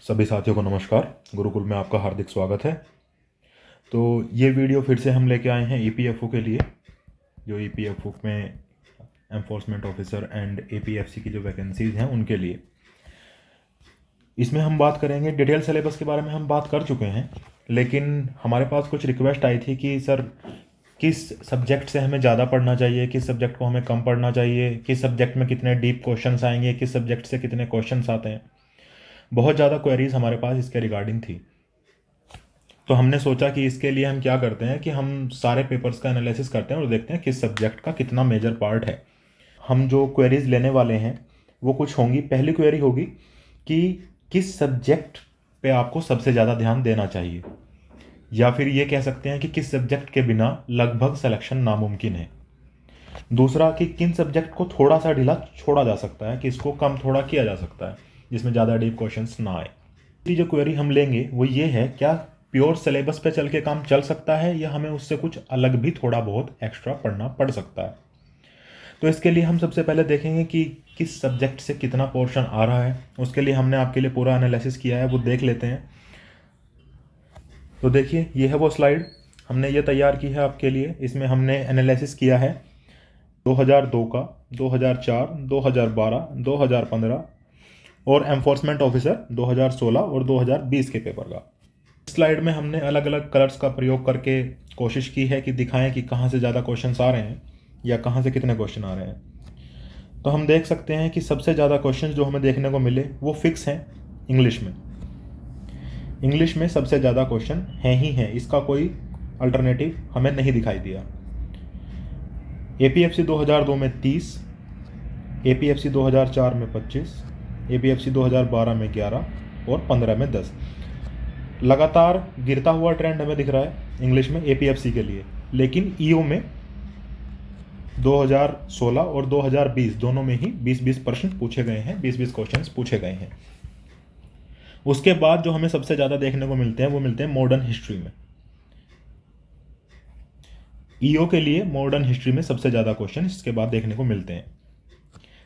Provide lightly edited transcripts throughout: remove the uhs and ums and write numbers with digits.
सभी साथियों को नमस्कार। गुरुकुल में आपका हार्दिक स्वागत है। तो ये वीडियो फिर से हम लेके आए हैं ईपीएफओ के लिए, जो ईपीएफओ में एनफोर्समेंट ऑफिसर एंड एपीएफसी की जो वैकेंसीज हैं उनके लिए। इसमें हम बात करेंगे डिटेल सिलेबस के बारे में। हम बात कर चुके हैं, लेकिन हमारे पास कुछ रिक्वेस्ट आई थी कि सर किस सब्जेक्ट से हमें ज़्यादा पढ़ना चाहिए, किस सब्जेक्ट को हमें कम पढ़ना चाहिए, किस सब्जेक्ट में कितने डीप क्वेश्चंस आएंगे, किस सब्जेक्ट से कितने क्वेश्चंस आते हैं। बहुत ज़्यादा क्वेरीज हमारे पास इसके रिगार्डिंग थी। तो हमने सोचा कि इसके लिए हम क्या करते हैं कि हम सारे पेपर्स का एनालिसिस करते हैं और देखते हैं किस सब्जेक्ट का कितना मेजर पार्ट है। हम जो क्वेरीज लेने वाले हैं वो कुछ होंगी। पहली क्वेरी होगी कि किस सब्जेक्ट पे आपको सबसे ज़्यादा ध्यान देना चाहिए, या फिर ये कह सकते हैं कि किस सब्जेक्ट के बिना लगभग सिलेक्शन नामुमकिन है। दूसरा कि किन सब्जेक्ट को थोड़ा सा ढीला छोड़ा जा सकता है, कि इसको कम थोड़ा किया जा सकता है जिसमें ज़्यादा डीप क्वेश्चंस ना आए। तीसरी जो क्वेरी हम लेंगे वो ये है, क्या प्योर सिलेबस पे चल के काम चल सकता है या हमें उससे कुछ अलग भी थोड़ा बहुत एक्स्ट्रा पढ़ना पड़ सकता है। तो इसके लिए हम सबसे पहले देखेंगे कि किस सब्जेक्ट से कितना पोर्शन आ रहा है। उसके लिए हमने आपके लिए पूरा एनालिसिस किया है, वो देख लेते हैं। तो देखिए, ये है वो स्लाइड हमने ये तैयार की है आपके लिए। इसमें हमने एनालिसिस किया है 2002 का, 2004, 2012, 2015 और एनफोर्समेंट ऑफिसर 2016 और 2020 के पेपर का। स्लाइड में हमने अलग अलग कलर्स का प्रयोग करके कोशिश की है कि दिखाएं कि कहाँ से ज़्यादा क्वेश्चंस आ रहे हैं या कहाँ से कितने क्वेश्चन आ रहे हैं। तो हम देख सकते हैं कि सबसे ज़्यादा क्वेश्चंस जो हमें देखने को मिले वो फिक्स हैं इंग्लिश में। इंग्लिश में सबसे ज़्यादा क्वेश्चन हैं ही हैं, इसका कोई अल्टरनेटिव हमें नहीं दिखाई दिया। एपीएफसी 2002 में 30, एपीएफसी 2004 में 25, एपीएफसी 2012 में 11 और 15 में 10। लगातार गिरता हुआ ट्रेंड हमें दिख रहा है इंग्लिश में एपीएफसी के लिए। लेकिन ईओ में 2016 और 2020 दोनों में ही 20-20 प्रश्न पूछे गए हैं, 20-20 क्वेश्चंस पूछे गए हैं। उसके बाद जो हमें सबसे ज़्यादा देखने को मिलते हैं वो मिलते हैं मॉडर्न हिस्ट्री में। ईओ के लिए मॉडर्न हिस्ट्री में सबसे ज़्यादा क्वेश्चन इसके बाद देखने को मिलते हैं,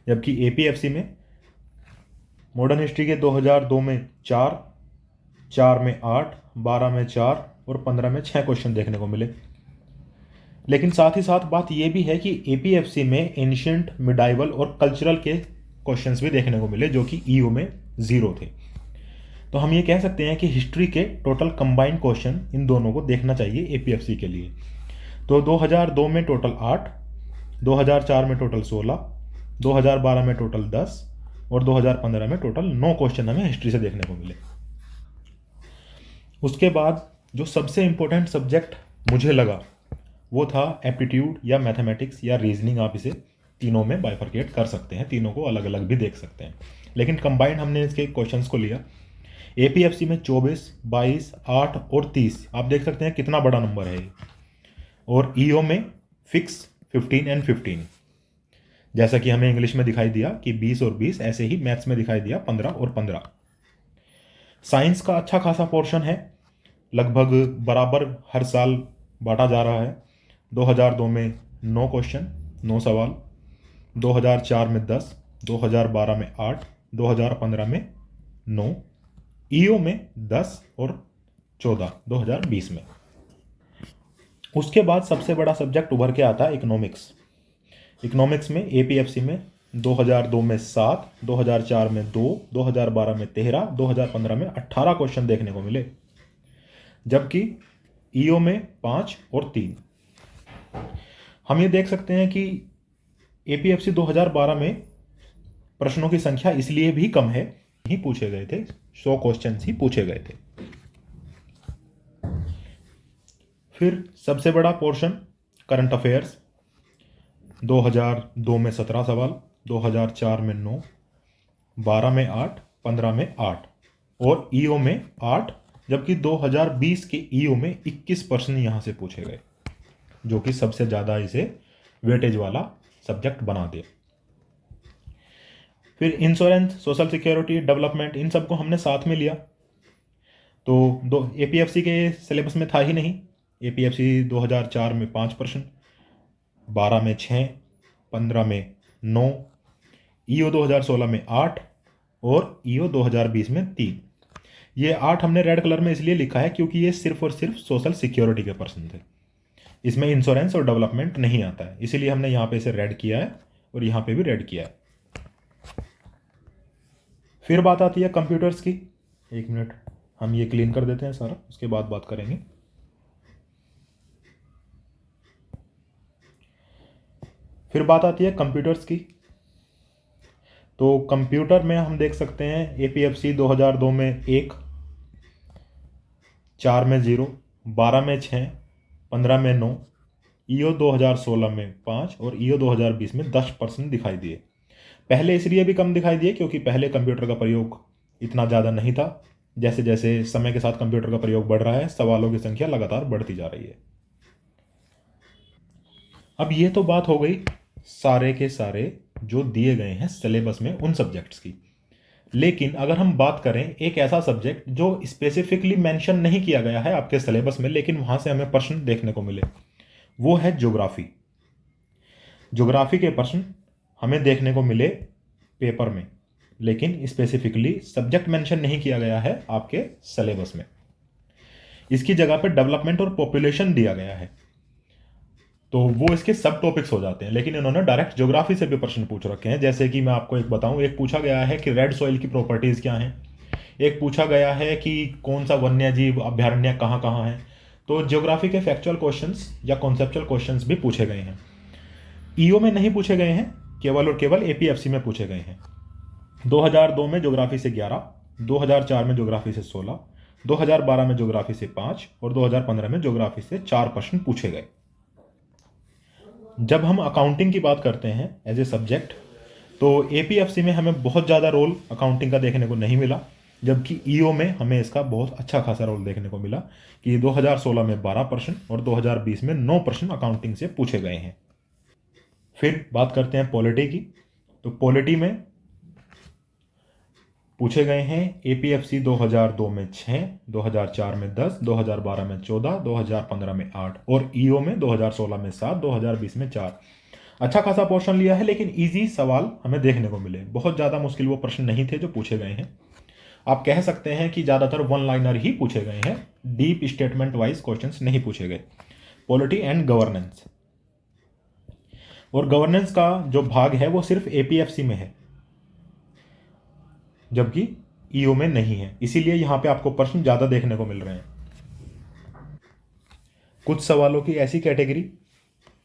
जबकि एपीएफसी में मॉडर्न हिस्ट्री के 2002 में 4, 4 में 8, 12 में 4 और 15 में 6 क्वेश्चन देखने को मिले। लेकिन साथ ही साथ बात यह भी है कि एपीएफसी में एंशिएंट, मिडाइवल और कल्चरल के क्वेश्चंस भी देखने को मिले, जो कि ईओ में 0 थे। तो हम ये कह सकते हैं कि हिस्ट्री के टोटल कंबाइंड क्वेश्चन इन दोनों को देखना चाहिए एपीएफसी के लिए। तो 2002 में टोटल 8, 2004 में टोटल 16, 2012 में टोटल 10 और 2015 में टोटल 9 क्वेश्चन हमें हिस्ट्री से देखने को मिले। उसके बाद जो सबसे इंपॉर्टेंट सब्जेक्ट मुझे लगा वो था एप्टीट्यूड या मैथमेटिक्स या रीजनिंग। आप इसे तीनों में बाइफरकेट कर सकते हैं, तीनों को अलग अलग भी देख सकते हैं, लेकिन कंबाइंड हमने इसके क्वेश्चंस को लिया। एपीएफसी में 24, 22, 8 और 30, आप देख सकते हैं कितना बड़ा नंबर है ये। और ईओ में फिक्स 15 एंड 15, जैसा कि हमें इंग्लिश में दिखाई दिया कि 20 और 20, ऐसे ही मैथ्स में दिखाई दिया 15 और 15। साइंस का अच्छा खासा पोर्शन है, लगभग बराबर हर साल बांटा जा रहा है। 2002 में 9 क्वेश्चन, 9 सवाल, 2004 में 10, 2012 में 8, 2015 में 9, ईओ में 10 और 14 2020 में। उसके बाद सबसे बड़ा सब्जेक्ट उभर के आता है इकोनॉमिक्स। इकोनॉमिक्स में एपीएफसी में 2002 में 7, 2004 में 2, 2012 में 13, 2015 में 18 क्वेश्चन देखने को मिले, जबकि ईओ में 5 और 3। हम ये देख सकते हैं कि एपीएफसी 2012 में प्रश्नों की संख्या इसलिए भी कम है, ही पूछे गए थे, 100 क्वेश्चन ही पूछे गए थे। फिर सबसे बड़ा पोर्शन करंट अफेयर्स, 2002 में 17 सवाल, 2004 में 9, 12 में 8, 15 में 8 और ईओ में 8, जबकि 2020 के ईओ में 21 प्रश्न यहाँ से पूछे गए, जो कि सबसे ज़्यादा इसे वेटेज वाला सब्जेक्ट बना दे। फिर इंश्योरेंस, सोशल सिक्योरिटी, डेवलपमेंट, इन सबको हमने साथ में लिया। तो दो एपीएफसी के सिलेबस में था ही नहीं। एपीएफसी 2004 में 5 प्रश्न, 12 में 6, 15 में 9, ईओ 2016 में 8 और ईओ 2020 में 3। ये 8 हमने रेड कलर में इसलिए लिखा है क्योंकि ये सिर्फ और सिर्फ सोशल सिक्योरिटी के प्रश्न थे, इसमें इंश्योरेंस और डेवलपमेंट नहीं आता है, इसीलिए हमने यहाँ पे इसे रेड किया है और यहाँ पे भी रेड किया है। फिर बात आती है कंप्यूटर्स की। एक मिनट, हम ये क्लीन कर देते हैं सारा, उसके बाद बात करेंगे। फिर बात आती है कंप्यूटर्स की। तो कंप्यूटर में हम देख सकते हैं APFC 2002 में 1, 4 में 0, 12 में 6, 15 में 9, EO 2016 में 5 और EO 2020 में 10% दिखाई दिए। पहले इसलिए भी कम दिखाई दिए क्योंकि पहले कंप्यूटर का प्रयोग इतना ज़्यादा नहीं था। जैसे जैसे समय के साथ कंप्यूटर का प्रयोग बढ़ रहा है, सवालों की संख्या लगातार बढ़ती जा रही है। अब ये तो बात हो गई सारे के सारे जो दिए गए हैं सिलेबस में उन सब्जेक्ट्स की। लेकिन अगर हम बात करें एक ऐसा सब्जेक्ट जो स्पेसिफिकली मेंशन नहीं किया गया है आपके सिलेबस में, लेकिन वहां से हमें प्रश्न देखने को मिले, वो है ज्योग्राफी। ज्योग्राफी के प्रश्न हमें देखने को मिले पेपर में, लेकिन स्पेसिफिकली सब्जेक्ट मेंशन नहीं किया गया है आपके सिलेबस में। इसकी जगह पर डेवलपमेंट और पॉपुलेशन दिया गया है, तो वो इसके सब टॉपिक्स हो जाते हैं। लेकिन इन्होंने डायरेक्ट ज्योग्राफी से भी प्रश्न पूछ रखे हैं। जैसे कि मैं आपको एक बताऊं, एक पूछा गया है कि रेड सॉइल की प्रॉपर्टीज क्या हैं, एक पूछा गया है कि कौन सा वन्य जीव अभ्यारण्य कहाँ कहाँ है। तो ज्योग्राफी के फैक्चुअल क्वेश्चंस या कॉन्सेप्चुअल क्वेश्चंस भी पूछे गए हैं। ईओ में नहीं पूछे गए हैं, केवल और केवल APFC में पूछे गए हैं। 2002 में ज्योग्राफी से 11, 2004 में ज्योग्राफी से 16, 2012 में ज्योग्राफी से 5 और 2015 में ज्योग्राफी से 4 प्रश्न पूछे गए। जब हम अकाउंटिंग की बात करते हैं एज ए सब्जेक्ट, तो APFC में हमें बहुत ज़्यादा रोल अकाउंटिंग का देखने को नहीं मिला, जबकि EO में हमें इसका बहुत अच्छा खासा रोल देखने को मिला कि 2016 में 12 प्रश्न और 2020 में 9 प्रश्न अकाउंटिंग से पूछे गए हैं। फिर बात करते हैं पॉलिटी की। तो पॉलिटी में पूछे गए हैं APFC 2002 में 6, 2004 में 10, 2012 में 14, 2015 में 8 और EO में 2016 में 7, 2020 में 4। अच्छा खासा पोर्शन लिया है, लेकिन इजी सवाल हमें देखने को मिले। बहुत ज़्यादा मुश्किल वो प्रश्न नहीं थे जो पूछे गए हैं। आप कह सकते हैं कि ज़्यादातर वन लाइनर ही पूछे गए हैं, डीप स्टेटमेंट वाइज क्वेश्चंस नहीं पूछे गए। पॉलिटी एंड गवर्नेंस, और गवर्नेंस का जो भाग है वो सिर्फ APFC में है, जबकि EO में नहीं है, इसीलिए यहां पे आपको प्रश्न ज्यादा देखने को मिल रहे हैं। कुछ सवालों की ऐसी कैटेगरी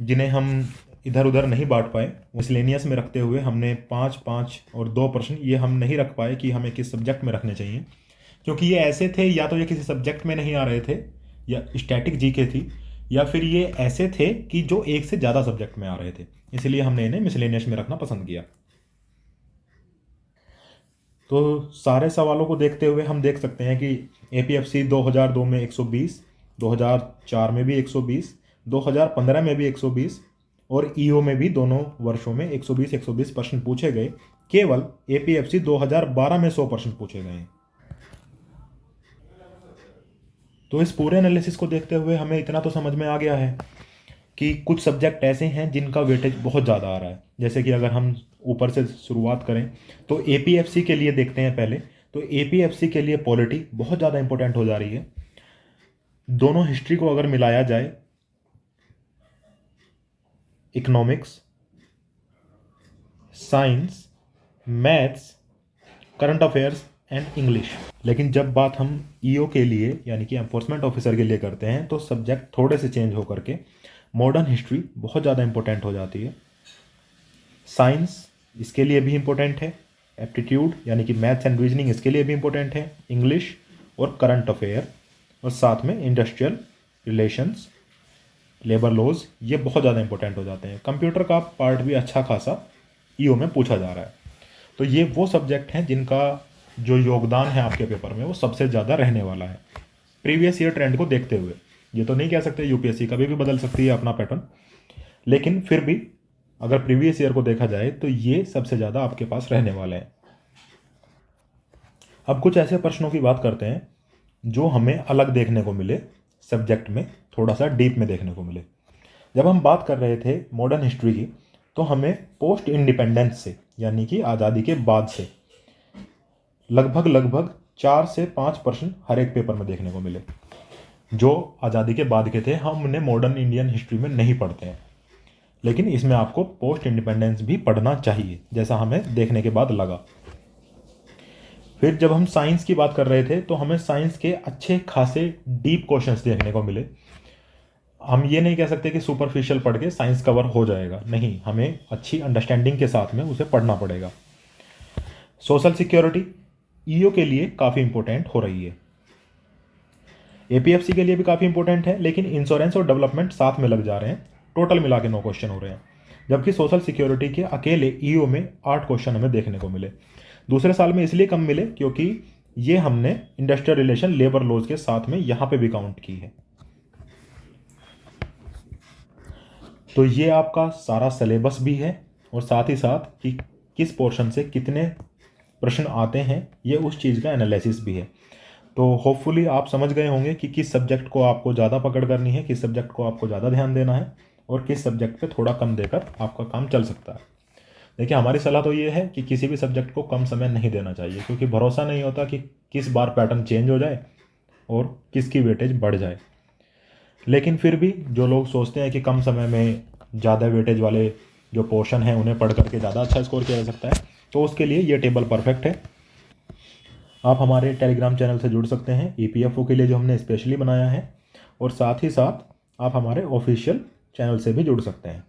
जिन्हें हम इधर उधर नहीं बांट पाए, मिसलेनियस में रखते हुए हमने 5, 5 और 2 प्रश्न ये हम नहीं रख पाए कि हमें किस सब्जेक्ट में रखने चाहिए, क्योंकि ये ऐसे थे या तो ये किसी सब्जेक्ट में नहीं आ रहे थे, या स्टैटिक जीके थी, या फिर ये ऐसे थे कि जो एक से ज़्यादा सब्जेक्ट में आ रहे थे, इसलिए हमने इन्हें मिसलेनियस में रखना पसंद किया। तो सारे सवालों को देखते हुए हम देख सकते हैं कि APFC 2002 में 120, 2004 में भी 120, 2015 में भी 120 और EO में भी दोनों वर्षों में 120 प्रश्न पूछे गए। केवल APFC 2012 में 100 प्रश्न पूछे गए। तो इस पूरे एनालिसिस को देखते हुए हमें इतना तो समझ में आ गया है कि कुछ सब्जेक्ट ऐसे हैं जिनका वेटेज बहुत ज़्यादा आ रहा है। जैसे कि अगर हम ऊपर से शुरुआत करें तो APFC के लिए देखते हैं पहले, तो APFC के लिए पॉलिटी बहुत ज़्यादा इंपॉर्टेंट हो जा रही है। दोनों हिस्ट्री को अगर मिलाया जाए, economics, science, maths, current affairs and English. लेकिन जब बात हम EO के लिए यानी कि एनफोर्समेंट ऑफिसर के लिए करते हैं तो सब्जेक्ट थोड़े से चेंज होकर के मॉडर्न हिस्ट्री बहुत ज़्यादा इंपॉर्टेंट हो जाती है। साइंस इसके लिए भी इंपॉर्टेंट है, एप्टीट्यूड यानी कि मैथ्स एंड रीजनिंग इसके लिए भी इंपॉर्टेंट है, इंग्लिश और करंट अफेयर, और साथ में इंडस्ट्रियल रिलेशंस, लेबर लॉज, ये बहुत ज़्यादा इंपॉर्टेंट हो जाते हैं। कंप्यूटर का पार्ट भी अच्छा खासा EO में पूछा जा रहा है। तो ये वो सब्जेक्ट हैं जिनका जो योगदान है आपके पेपर में वो सबसे ज़्यादा रहने वाला है प्रीवियस ईयर ट्रेंड को देखते हुए। ये तो नहीं कह सकते UPSC कभी भी बदल सकती है अपना पैटर्न, लेकिन फिर भी अगर प्रीवियस ईयर को देखा जाए तो ये सबसे ज़्यादा आपके पास रहने वाले हैं। अब कुछ ऐसे प्रश्नों की बात करते हैं जो हमें अलग देखने को मिले, सब्जेक्ट में थोड़ा सा डीप में देखने को मिले। जब हम बात कर रहे थे मॉडर्न हिस्ट्री की, तो हमें पोस्ट इंडिपेंडेंस से यानी कि आज़ादी के बाद से लगभग 4 से 5 प्रश्न हर एक पेपर में देखने को मिले जो आज़ादी के बाद के थे। हम उन्हें मॉडर्न इंडियन हिस्ट्री में नहीं पढ़ते हैं, लेकिन इसमें आपको पोस्ट इंडिपेंडेंस भी पढ़ना चाहिए, जैसा हमें देखने के बाद लगा। फिर जब हम साइंस की बात कर रहे थे तो हमें साइंस के अच्छे खासे डीप क्वेश्चंस देखने को मिले। हम ये नहीं कह सकते कि सुपरफिशियल पढ़ के साइंस कवर हो जाएगा, नहीं, हमें अच्छी अंडरस्टैंडिंग के साथ में उसे पढ़ना पड़ेगा। सोशल सिक्योरिटी ईओ के लिए काफ़ी इंपॉर्टेंट हो रही है, एपीएफसी के लिए भी काफ़ी इंपॉर्टेंट है, लेकिन इंश्योरेंस और डेवलपमेंट साथ में लग जा रहे हैं। टोटल मिला के 9 क्वेश्चन हो रहे हैं, जबकि सोशल सिक्योरिटी के अकेले ईओ में 8 क्वेश्चन हमें देखने को मिले। दूसरे साल में इसलिए कम मिले क्योंकि ये हमने इंडस्ट्रियल रिलेशन लेबर लॉज के साथ में यहाँ पे भी काउंट की है। तो ये आपका सारा सिलेबस भी है और साथ ही साथ कि किस पोर्शन से कितने प्रश्न आते हैं, ये उस चीज़ का एनालिसिस भी है। तो होपफुली आप समझ गए होंगे कि किस सब्जेक्ट को आपको ज़्यादा पकड़ करनी है, किस सब्जेक्ट को आपको ज़्यादा ध्यान देना है और किस सब्जेक्ट पे थोड़ा कम देकर आपका काम चल सकता है। देखिए, हमारी सलाह तो ये है कि किसी भी सब्जेक्ट को कम समय नहीं देना चाहिए, क्योंकि भरोसा नहीं होता कि किस बार पैटर्न चेंज हो जाए और किसकी वेटेज बढ़ जाए। लेकिन फिर भी जो लोग सोचते हैं कि कम समय में ज़्यादा वेटेज वाले जो पोर्शन हैं उन्हें पढ़ करके ज़्यादा अच्छा स्कोर किया जा सकता है, तो उसके लिए ये टेबल परफेक्ट है। आप हमारे टेलीग्राम चैनल से जुड़ सकते हैं ईपीएफओ के लिए, जो हमने स्पेशली बनाया है, और साथ ही साथ आप हमारे ऑफिशियल चैनल से भी जुड़ सकते हैं।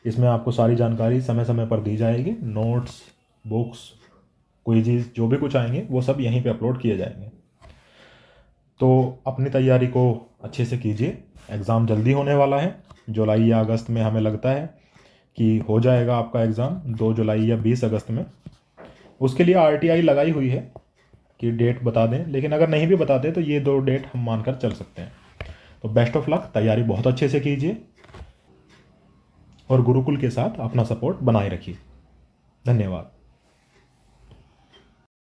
इसमें आपको सारी जानकारी समय समय पर दी जाएगी, नोट्स, बुक्स, क्विज़, जो भी कुछ आएंगे वो सब यहीं पे अपलोड किए जाएंगे। तो अपनी तैयारी को अच्छे से कीजिए, एग्ज़ाम जल्दी होने वाला है, जुलाई या अगस्त में हमें लगता है कि हो जाएगा आपका एग्ज़ाम, 2 जुलाई या 20 अगस्त में। उसके लिए आरटीआई लगाई हुई है कि डेट बता दें, लेकिन अगर नहीं भी बताते तो ये 2 डेट हम मानकर चल सकते हैं। तो बेस्ट ऑफ लक, तैयारी बहुत अच्छे से कीजिए और गुरुकुल के साथ अपना सपोर्ट बनाए रखिए। धन्यवाद।